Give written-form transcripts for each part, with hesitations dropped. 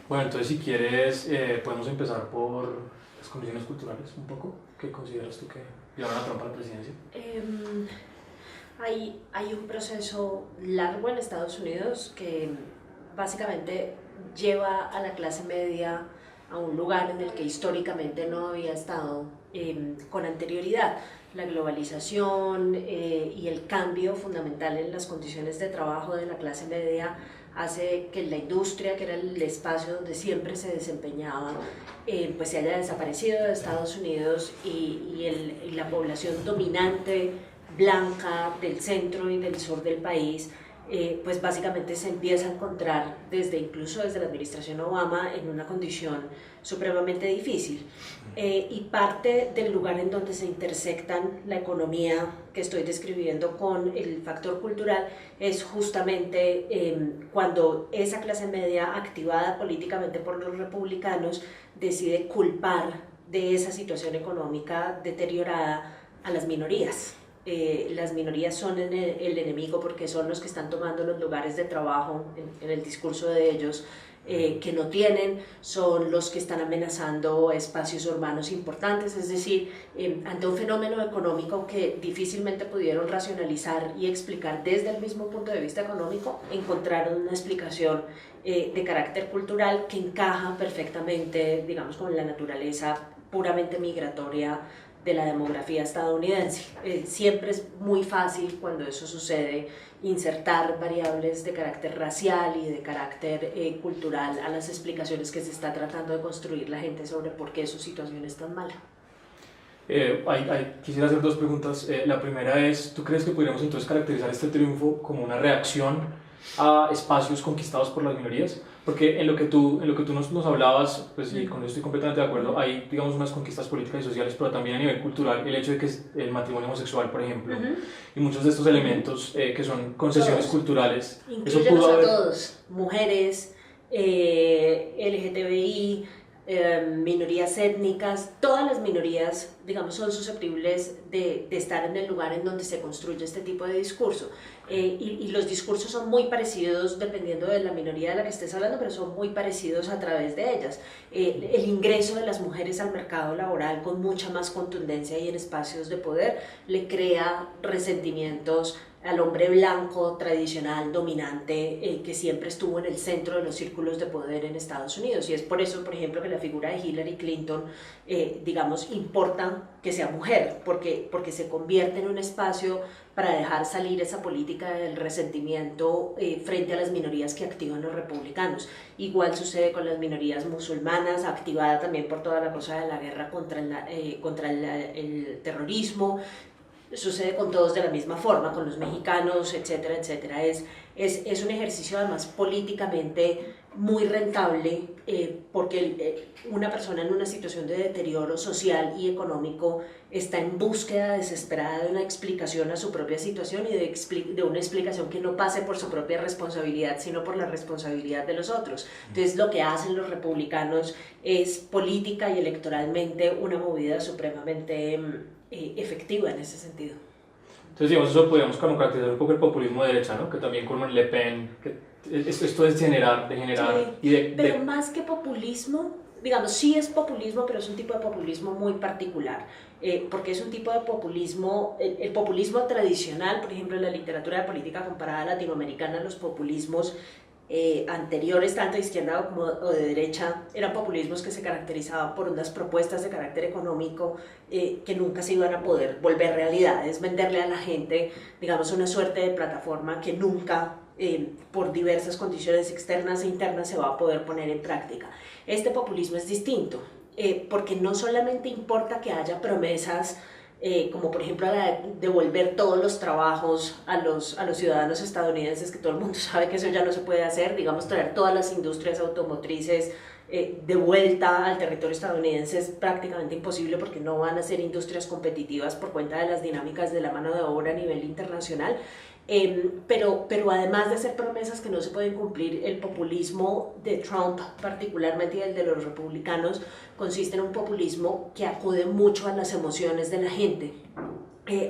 Bueno, entonces si quieres, podemos empezar por las condiciones culturales un poco. ¿Qué consideras tú que llevan a Trump a la presidencia? Hay un proceso largo en Estados Unidos que básicamente lleva a la clase media a un lugar en el que históricamente no había estado con anterioridad. La globalización y el cambio fundamental en las condiciones de trabajo de la clase media hace que la industria, que era el espacio donde siempre se desempeñaba, pues se haya desaparecido de Estados Unidos y la población dominante blanca del centro y del sur del país, pues básicamente se empieza a encontrar incluso desde la administración Obama en una condición supremamente difícil. Y parte del lugar en donde se intersectan la economía que estoy describiendo con el factor cultural es justamente cuando esa clase media, activada políticamente por los republicanos, decide culpar de esa situación económica deteriorada a las minorías. Las minorías son el enemigo porque son los que están tomando los lugares de trabajo en el discurso de ellos, que no tienen, son los que están amenazando espacios urbanos importantes, es decir, ante un fenómeno económico que difícilmente pudieron racionalizar y explicar desde el mismo punto de vista económico, encontraron una explicación de carácter cultural que encaja perfectamente, digamos, con la naturaleza puramente migratoria de la demografía estadounidense. Siempre es muy fácil cuando eso sucede insertar variables de carácter racial y de carácter cultural a las explicaciones que se está tratando de construir la gente sobre por qué su situación es tan mala. Quisiera hacer dos preguntas. La primera es, ¿tú crees que podríamos entonces caracterizar este triunfo como una reacción a espacios conquistados por las minorías? Porque en lo que tú nos hablabas, pues y con eso estoy completamente de acuerdo, hay, digamos, unas conquistas políticas y sociales, pero también a nivel cultural, el hecho de que el matrimonio homosexual, por ejemplo, y muchos de estos elementos que son concesiones Todos. culturales, eso Incluyenos pudo a haber... todos, mujeres, LGTBI, minorías étnicas, todas las minorías, digamos, son susceptibles de estar en el lugar en donde se construye este tipo de discurso. Y los discursos son muy parecidos dependiendo de la minoría de la que estés hablando, pero son muy parecidos a través de ellas. El ingreso de las mujeres al mercado laboral con mucha más contundencia y en espacios de poder le crea resentimientos al hombre blanco tradicional, dominante, que siempre estuvo en el centro de los círculos de poder en Estados Unidos. Y es por eso, por ejemplo, que la figura de Hillary Clinton, digamos, importa que sea mujer, porque se convierte en un espacio para dejar salir esa política del resentimiento frente a las minorías que activan los republicanos. Igual sucede con las minorías musulmanas, activada también por toda la cosa de la guerra contra el terrorismo. Sucede con todos de la misma forma, con los mexicanos, etcétera, etcétera. Es un ejercicio además políticamente muy rentable porque una persona en una situación de deterioro social y económico está en búsqueda desesperada de una explicación a su propia situación y de una explicación que no pase por su propia responsabilidad, sino por la responsabilidad de los otros. Entonces lo que hacen los republicanos es política y electoralmente una movida supremamente efectiva en ese sentido. Entonces, digamos, eso podríamos como caracterizar un poco el populismo de derecha, ¿no? Que también con Le Pen, que esto es generar Sí, y pero más que populismo, digamos, sí es populismo, pero es un tipo de populismo muy particular, porque es un tipo de populismo, el populismo tradicional, por ejemplo, en la literatura de política comparada latinoamericana, los populismos anteriores, tanto de izquierda como o de derecha, eran populismos que se caracterizaban por unas propuestas de carácter económico que nunca se iban a poder volver realidad, es venderle a la gente, digamos, una suerte de plataforma que nunca, por diversas condiciones externas e internas, se va a poder poner en práctica. Este populismo es distinto, porque no solamente importa que haya promesas, como por ejemplo la de devolver todos los trabajos a los ciudadanos estadounidenses, que todo el mundo sabe que eso ya no se puede hacer, digamos, traer todas las industrias automotrices de vuelta al territorio estadounidense es prácticamente imposible porque no van a ser industrias competitivas por cuenta de las dinámicas de la mano de obra a nivel internacional. Pero además de hacer promesas que no se pueden cumplir, el populismo de Trump particularmente y el de los republicanos consiste en un populismo que acude mucho a las emociones de la gente,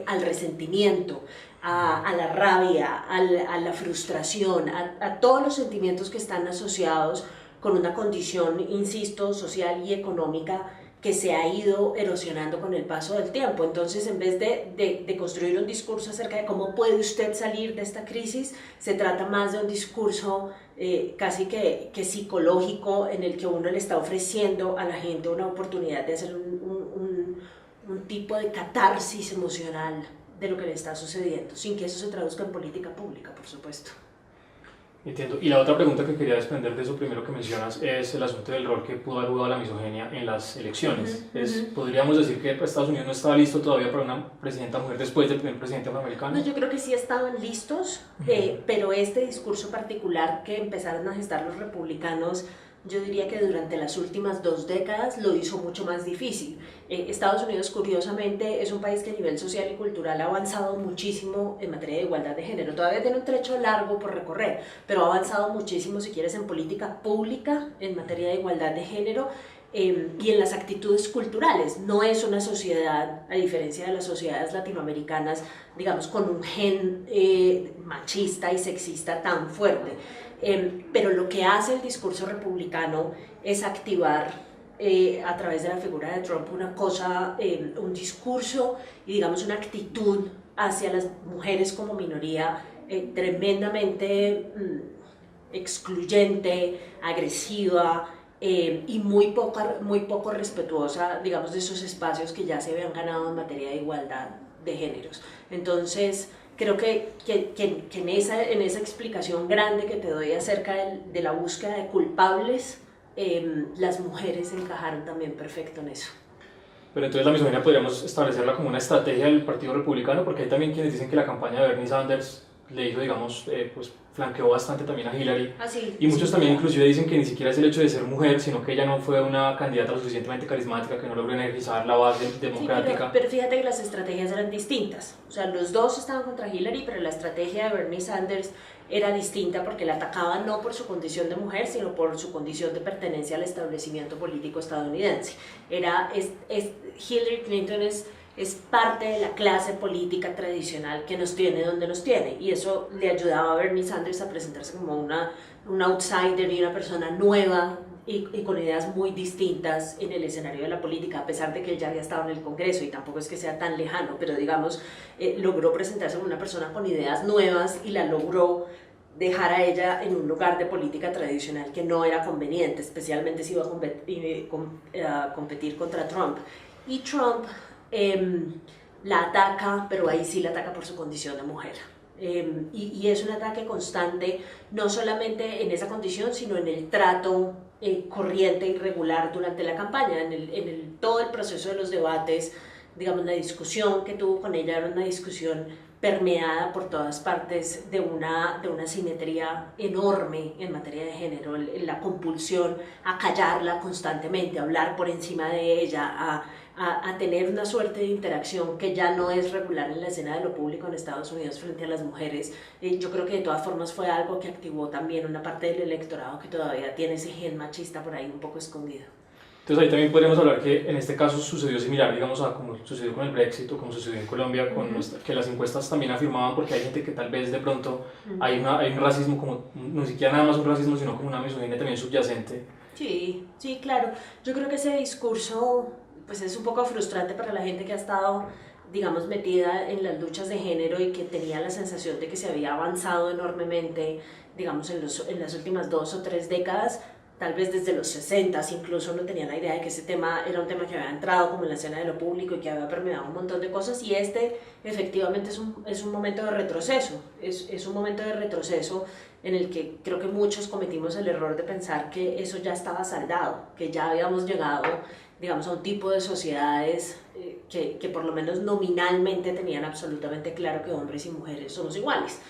al resentimiento, a la rabia, a la frustración, a todos los sentimientos que están asociados con una condición, insisto, social y económica que se ha ido erosionando con el paso del tiempo. Entonces, en vez de construir un discurso acerca de cómo puede usted salir de esta crisis, se trata más de un discurso casi que psicológico, en el que uno le está ofreciendo a la gente una oportunidad de hacer un tipo de catarsis emocional de lo que le está sucediendo, sin que eso se traduzca en política pública, por supuesto. Entiendo. Y la otra pregunta que quería desprender de eso primero que mencionas es el asunto del rol que pudo haber jugado la misoginia en las elecciones. Podríamos decir que Estados Unidos no estaba listo todavía para una presidenta mujer después del primer presidente afroamericano. No, yo creo que sí estaban listos, pero este discurso particular que empezaron a gestar los republicanos, yo diría que durante las últimas 2 décadas lo hizo mucho más difícil. Estados Unidos, curiosamente, es un país que a nivel social y cultural ha avanzado muchísimo en materia de igualdad de género. Todavía tiene un trecho largo por recorrer, pero ha avanzado muchísimo, si quieres, en política pública en materia de igualdad de género. Y en las actitudes culturales. No es una sociedad, a diferencia de las sociedades latinoamericanas, digamos, con un gen machista y sexista tan fuerte. Pero lo que hace el discurso republicano es activar a través de la figura de Trump una cosa, un discurso y digamos una actitud hacia las mujeres como minoría tremendamente excluyente, agresiva, y muy poco respetuosa, digamos, de esos espacios que ya se habían ganado en materia de igualdad de géneros. Entonces, creo que en esa explicación grande que te doy acerca de la búsqueda de culpables, las mujeres encajaron también perfecto en eso. Pero entonces la misoginia podríamos establecerla como una estrategia del Partido Republicano, porque hay también quienes dicen que la campaña de Bernie Sanders le hizo, digamos, pues flanqueó bastante también a Hillary. Sí, y muchos también inclusive dicen que ni siquiera es el hecho de ser mujer, sino que ella no fue una candidata lo suficientemente carismática, que no logró energizar la base democrática. Sí, pero fíjate que las estrategias eran distintas. O sea, los dos estaban contra Hillary, pero la estrategia de Bernie Sanders era distinta porque la atacaba no por su condición de mujer, sino por su condición de pertenencia al establecimiento político estadounidense. Hillary Clinton es parte de la clase política tradicional que nos tiene donde nos tiene, y eso le ayudaba a Bernie Sanders a presentarse como un outsider y una persona nueva y con ideas muy distintas en el escenario de la política, a pesar de que él ya había estado en el Congreso y tampoco es que sea tan lejano, pero digamos, logró presentarse como una persona con ideas nuevas y la logró dejar a ella en un lugar de política tradicional que no era conveniente, especialmente si iba a competir contra Trump. Y Trump la ataca, pero ahí sí la ataca por su condición de mujer. Y es un ataque constante, no solamente en esa condición, sino en el trato corriente y regular durante la campaña, todo el proceso de los debates. Digamos, la discusión que tuvo con ella era una discusión permeada por todas partes de una simetría enorme en materia de género, la compulsión a callarla constantemente, a hablar por encima de ella, a tener una suerte de interacción que ya no es regular en la escena de lo público en Estados Unidos frente a las mujeres. Yo creo que de todas formas fue algo que activó también una parte del electorado que todavía tiene ese gen machista por ahí un poco escondido. Entonces ahí también podríamos hablar que en este caso sucedió similar, digamos, a como sucedió con el Brexit o como sucedió en Colombia, que las encuestas también afirmaban, porque hay gente que tal vez de pronto hay un racismo, como no siquiera nada más un racismo, sino como una misoginia también subyacente. Sí, claro. Yo creo que ese discurso pues es un poco frustrante para la gente que ha estado, digamos, metida en las luchas de género y que tenía la sensación de que se había avanzado enormemente, digamos, en las últimas 2 o 3 décadas, tal vez desde los 60 incluso no tenía la idea de que ese tema era un tema que había entrado como en la escena de lo público y que había permeado un montón de cosas, y efectivamente es un momento de retroceso, es un momento de retroceso en el que creo que muchos cometimos el error de pensar que eso ya estaba saldado, que ya habíamos llegado, digamos, a un tipo de sociedades que por lo menos nominalmente tenían absolutamente claro que hombres y mujeres somos iguales.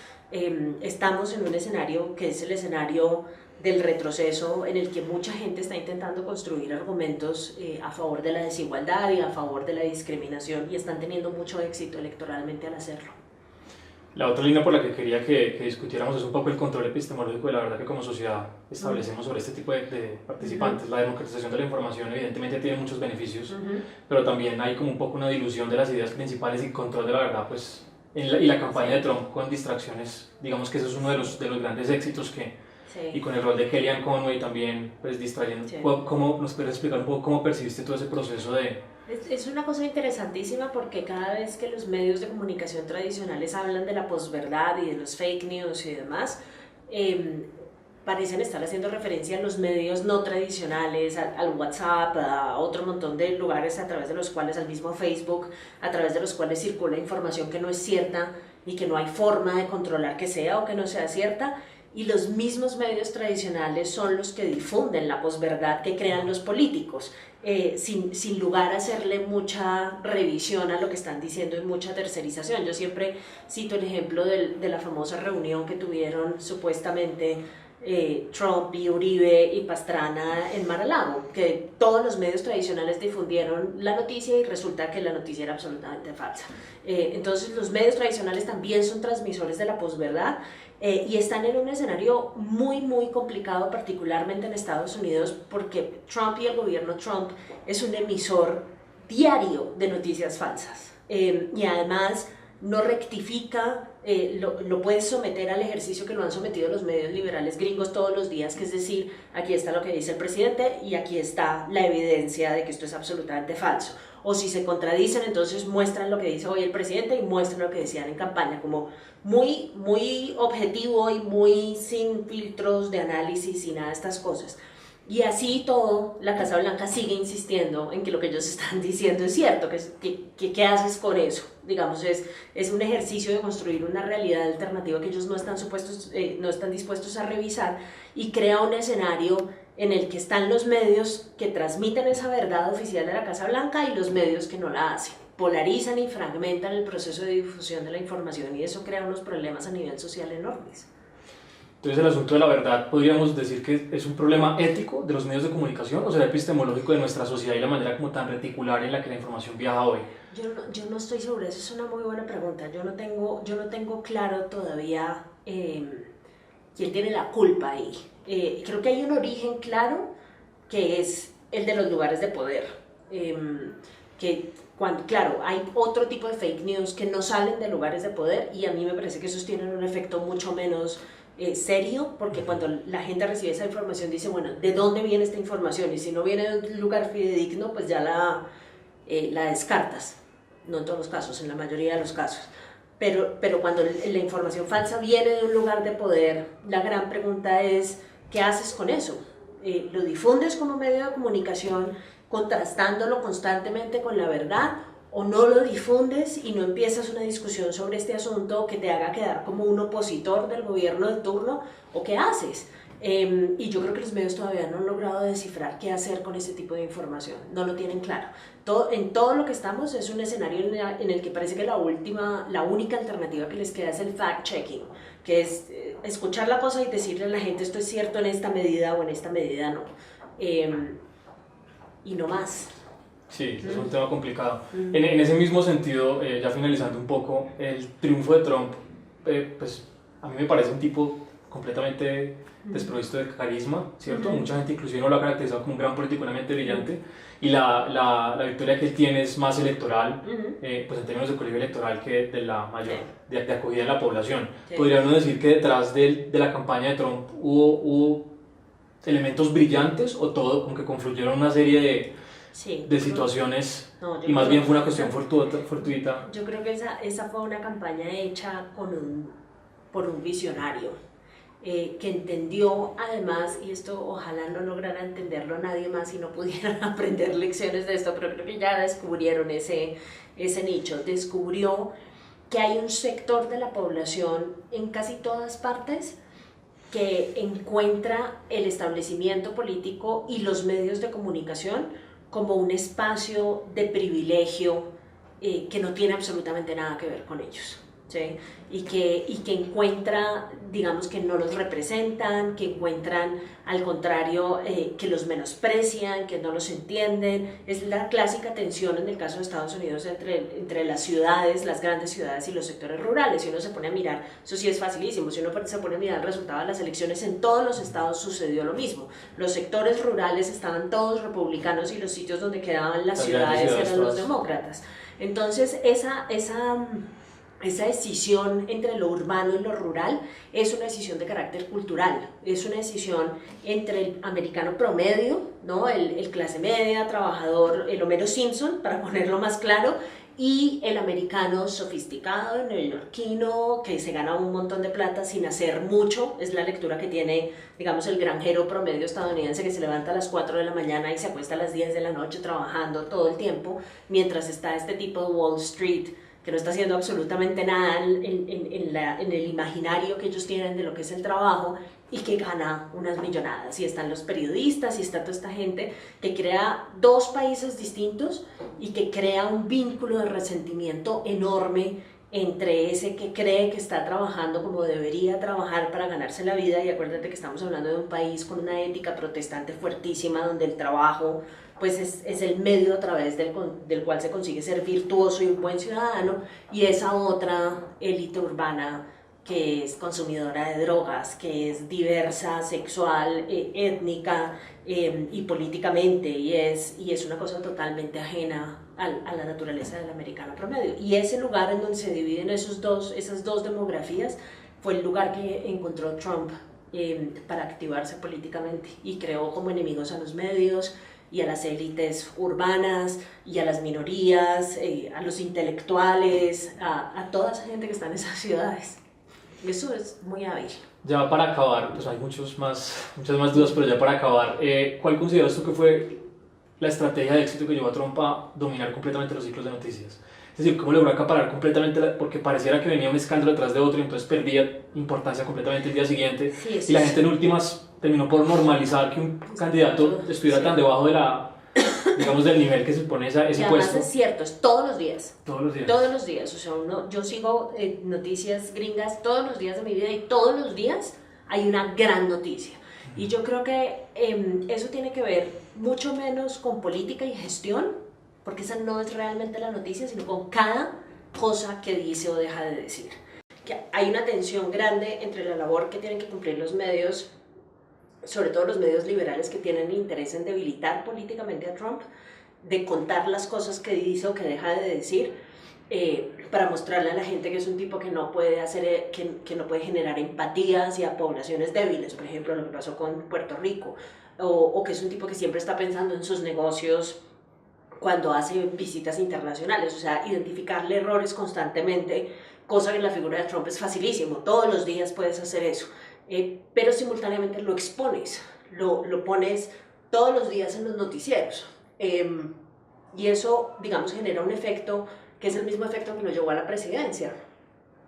Estamos en un escenario que es el escenario del retroceso, en el que mucha gente está intentando construir argumentos a favor de la desigualdad y a favor de la discriminación, y están teniendo mucho éxito electoralmente al hacerlo. La otra línea por la que quería que discutiéramos es un poco el control epistemológico de la verdad que como sociedad establecemos sobre este tipo de participantes. La democratización de la información evidentemente tiene muchos beneficios, pero también hay como un poco una dilución de las ideas principales y control de la verdad, pues, y la campaña de Trump con distracciones, digamos que eso es uno de los grandes éxitos Sí. y con el rol de Kellyanne Conway también, pues distrayendo. Sí. ¿Cómo nos puedes explicar un poco cómo percibiste todo ese proceso de... Es una cosa interesantísima porque cada vez que los medios de comunicación tradicionales hablan de la posverdad y de los fake news y demás, parecen estar haciendo referencia a los medios no tradicionales, al WhatsApp, a otro montón de lugares a través de los cuales, al mismo Facebook, a través de los cuales circula información que no es cierta y que no hay forma de controlar que sea o que no sea cierta. Y los mismos medios tradicionales son los que difunden la posverdad que crean los políticos, sin lugar a hacerle mucha revisión a lo que están diciendo y mucha tercerización. Yo siempre cito el ejemplo de la famosa reunión que tuvieron supuestamente Trump y Uribe y Pastrana en Mar-a-Lago, que todos los medios tradicionales difundieron la noticia y resulta que la noticia era absolutamente falsa. Entonces los medios tradicionales también son transmisores de la posverdad. Y están en un escenario muy, muy complicado, particularmente en Estados Unidos, porque Trump y el gobierno Trump es un emisor diario de noticias falsas. Y además no rectifica, lo puede someter al ejercicio que lo han sometido los medios liberales gringos todos los días, que es decir, aquí está lo que dice el presidente y aquí está la evidencia de que esto es absolutamente falso. O si se contradicen, entonces muestran lo que dice hoy el presidente y muestran lo que decían en campaña, como muy, muy objetivo y muy sin filtros de análisis y nada de estas cosas. Y así todo, la Casa Blanca sigue insistiendo en que lo que ellos están diciendo es cierto. ¿Qué haces con eso? Digamos, es un ejercicio de construir una realidad alternativa que ellos no están dispuestos a revisar, y crea un escenario en el que están los medios que transmiten esa verdad oficial de la Casa Blanca y los medios que no la hacen. Polarizan y fragmentan el proceso de difusión de la información, y eso crea unos problemas a nivel social enormes. Entonces el asunto de la verdad, ¿podríamos decir que es un problema ético de los medios de comunicación o será epistemológico de nuestra sociedad y la manera como tan reticular en la que la información viaja hoy? Yo no estoy segura, esa es una muy buena pregunta. Yo no tengo claro todavía quién tiene la culpa ahí. Creo que hay un origen claro, que es el de los lugares de poder. Claro, hay otro tipo de fake news que no salen de lugares de poder, y a mí me parece que esos tienen un efecto mucho menos serio, porque cuando la gente recibe esa información dice, bueno, ¿de dónde viene esta información? Y si no viene de un lugar fidedigno, pues ya la descartas. No en todos los casos, en la mayoría de los casos. Pero cuando la información falsa viene de un lugar de poder, la gran pregunta es, ¿qué haces con eso? ¿Lo difundes como medio de comunicación, contrastándolo constantemente con la verdad, o no lo difundes y no empiezas una discusión sobre este asunto que te haga quedar como un opositor del gobierno de turno? ¿O qué haces? Y yo creo que los medios todavía no han logrado descifrar qué hacer con este tipo de información, no lo tienen claro. En todo lo que estamos es un escenario en el que parece que la única alternativa que les queda es el fact-checking, que es escuchar la cosa y decirle a la gente esto es cierto en esta medida o en esta medida no. Y no más. Sí, es un tema complicado. En ese mismo sentido, ya finalizando un poco, el triunfo de Trump, pues a mí me parece un tipo completamente desprovisto de carisma, ¿cierto? Mucha gente inclusive no lo ha caracterizado como un gran político, una mente brillante, y la victoria que él tiene es más electoral, pues en términos de colegio electoral, que de la mayor, de acogida de la población. Sí. Podría uno decir que detrás de la campaña de Trump hubo elementos brillantes, o todo, como que confluyeron una serie de situaciones, y más bien fue una cuestión fortuita. Yo creo que esa fue una campaña hecha por un visionario, que entendió además, y esto ojalá no lograra entenderlo nadie más y no pudieran aprender lecciones de esto, pero creo que ya descubrieron ese nicho. Descubrió que hay un sector de la población en casi todas partes que encuentra el establecimiento político y los medios de comunicación como un espacio de privilegio que no tiene absolutamente nada que ver con ellos, ¿sí? y que encuentra, digamos, que no los representan, que encuentran al contrario que los menosprecian, que no los entienden. Es la clásica tensión en el caso de Estados Unidos entre las ciudades, las grandes ciudades y los sectores rurales. Si uno se pone a mirar, eso sí es facilísimo, si uno se pone a mirar el resultado de las elecciones, en todos los estados sucedió lo mismo. Los sectores rurales estaban todos republicanos y los sitios donde quedaban las ciudades eran los demócratas. Entonces esa decisión entre lo urbano y lo rural es una decisión de carácter cultural, es una decisión entre el americano promedio, ¿no? el clase media, trabajador, el Homero Simpson, para ponerlo más claro, y el americano sofisticado, el neoyorquino, que se gana un montón de plata sin hacer mucho. Es la lectura que tiene, digamos, el granjero promedio estadounidense, que se levanta a las 4 de la mañana y se acuesta a las 10 de la noche trabajando todo el tiempo, mientras está este tipo de Wall Street que no está haciendo absolutamente nada en el imaginario que ellos tienen de lo que es el trabajo, y que gana unas millonadas. Y están los periodistas y está toda esta gente que crea dos países distintos y que crea un vínculo de resentimiento enorme entre ese que cree que está trabajando como debería trabajar para ganarse la vida. Y acuérdate que estamos hablando de un país con una ética protestante fuertísima, donde el trabajo pues es el medio a través del cual se consigue ser virtuoso y un buen ciudadano, y esa otra élite urbana que es consumidora de drogas, que es diversa, sexual, étnica y políticamente, y es una cosa totalmente ajena a la naturaleza del americano promedio. Y ese lugar en donde se dividen esas dos demografías fue el lugar que encontró Trump para activarse políticamente, y creó como enemigos a los medios y a las élites urbanas y a las minorías, a los intelectuales, a toda esa gente que está en esas ciudades. Eso es muy hábil. Ya para acabar, pues hay muchas más dudas, pero ya para acabar, ¿cuál consideras tú que fue la estrategia de éxito que llevó a Trump a dominar completamente los ciclos de noticias? Es decir, ¿cómo logró acaparar completamente? Porque pareciera que venía un escándalo detrás de otro y entonces perdía importancia completamente el día siguiente. Sí, y la gente en últimas terminó por normalizar que un candidato estuviera tan debajo de digamos, del nivel que se pone ese puesto. Además es cierto, es todos los días. Todos los días. Todos los días. O sea, yo sigo noticias gringas todos los días de mi vida, y todos los días hay una gran noticia. Y yo creo que eso tiene que ver mucho menos con política y gestión, porque esa no es realmente la noticia, sino con cada cosa que dice o deja de decir. Que hay una tensión grande entre la labor que tienen que cumplir los medios, sobre todo los medios liberales, que tienen interés en debilitar políticamente a Trump, de contar las cosas que dice o que deja de decir, para mostrarle a la gente que es un tipo que no puede que no puede generar empatía hacia poblaciones débiles, por ejemplo lo que pasó con Puerto Rico, o que es un tipo que siempre está pensando en sus negocios cuando hace visitas internacionales. O sea, identificarle errores constantemente, cosa que en la figura de Trump es facilísimo, todos los días puedes hacer eso. Pero simultáneamente lo expones, lo pones todos los días en los noticieros, y eso, digamos, genera un efecto que es el mismo efecto que lo llevó a la presidencia.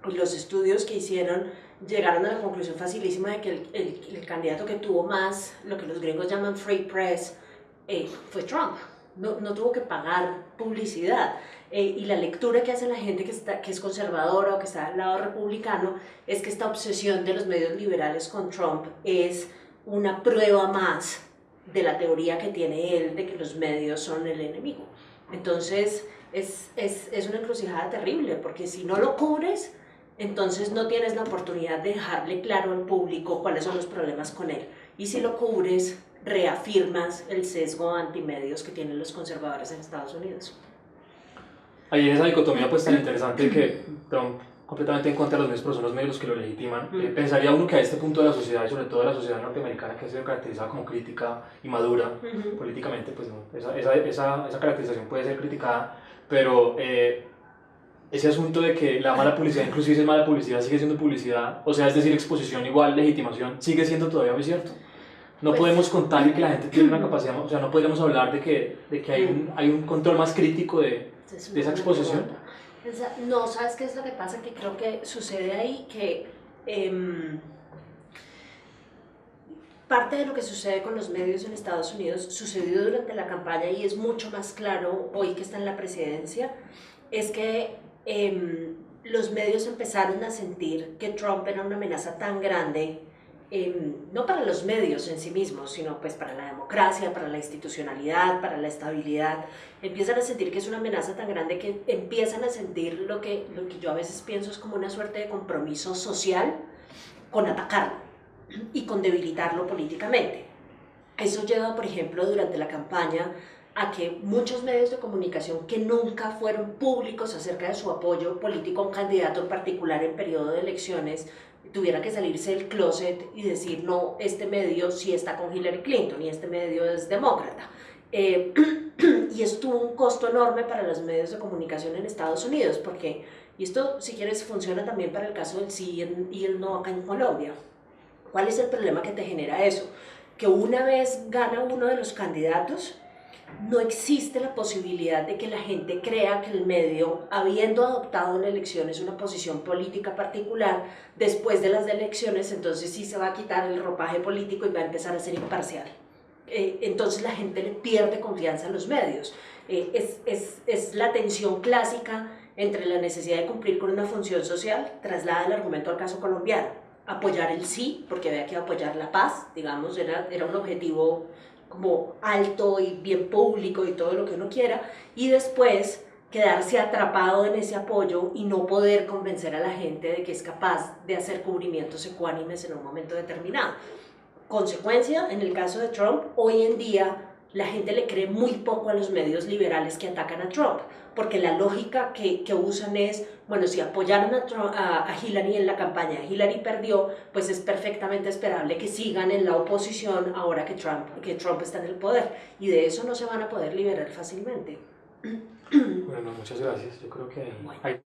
Y los estudios que hicieron llegaron a la conclusión facilísima de que el candidato que tuvo más, lo que los gringos llaman free press, fue Trump. No tuvo que pagar publicidad. Y la lectura que hace la gente que es conservadora o que está al lado republicano es que esta obsesión de los medios liberales con Trump es una prueba más de la teoría que tiene él de que los medios son el enemigo. Entonces es una encrucijada terrible, porque si no lo cubres, entonces no tienes la oportunidad de dejarle claro al público cuáles son los problemas con él. Y si lo cubres, reafirmas el sesgo antimedios que tienen los conservadores en Estados Unidos. Ahí en esa dicotomía pues tan interesante que Trump completamente en contra de los medios, pero son los medios los que lo legitiman. Pensaría uno que a este punto de la sociedad, y sobre todo de la sociedad norteamericana, que ha sido caracterizada como crítica y madura políticamente, pues no, esa caracterización puede ser criticada, pero ese asunto de que la mala publicidad, inclusive si es mala publicidad, sigue siendo publicidad, o sea, es decir, exposición igual, legitimación, sigue siendo todavía muy cierto. No pues, podemos contar que la gente tiene una capacidad, o sea, no podríamos hablar de que hay un control más crítico de esa exposición. No, ¿sabes qué es lo que pasa? Que creo que sucede ahí que parte de lo que sucede con los medios en Estados Unidos sucedió durante la campaña, y es mucho más claro hoy que está en la presidencia, es que los medios empezaron a sentir que Trump era una amenaza tan grande, no para los medios en sí mismos, sino pues para la democracia, para la institucionalidad, para la estabilidad. Empiezan a sentir que es una amenaza tan grande que empiezan a sentir lo que yo a veces pienso es como una suerte de compromiso social con atacarlo y con debilitarlo políticamente. Eso lleva, por ejemplo, durante la campaña a que muchos medios de comunicación que nunca fueron públicos acerca de su apoyo político a un candidato en particular en periodo de elecciones tuvieran que salirse del closet y decir, no, este medio sí está con Hillary Clinton y este medio es demócrata. Y esto tuvo un costo enorme para los medios de comunicación en Estados Unidos, porque, y esto si quieres funciona también para el caso del sí y el no acá en Colombia. ¿Cuál es el problema que te genera eso? Que una vez gana uno de los candidatos, no existe la posibilidad de que la gente crea que el medio, habiendo adoptado en elecciones una posición política particular, después de las elecciones, entonces sí se va a quitar el ropaje político y va a empezar a ser imparcial. Entonces la gente le pierde confianza a los medios. Es la tensión clásica entre la necesidad de cumplir con una función social, traslada el argumento al caso colombiano, apoyar el sí, porque había que apoyar la paz, digamos, era un objetivo como alto y bien público y todo lo que uno quiera, y después quedarse atrapado en ese apoyo y no poder convencer a la gente de que es capaz de hacer cubrimientos ecuánimes en un momento determinado. Consecuencia, en el caso de Trump, hoy en día la gente le cree muy poco a los medios liberales que atacan a Trump, porque la lógica que usan es, bueno, si apoyaron a Hillary en la campaña, Hillary perdió, pues es perfectamente esperable que sigan en la oposición ahora que Trump está en el poder, y de eso no se van a poder liberar fácilmente. Bueno, muchas gracias. Yo creo que hay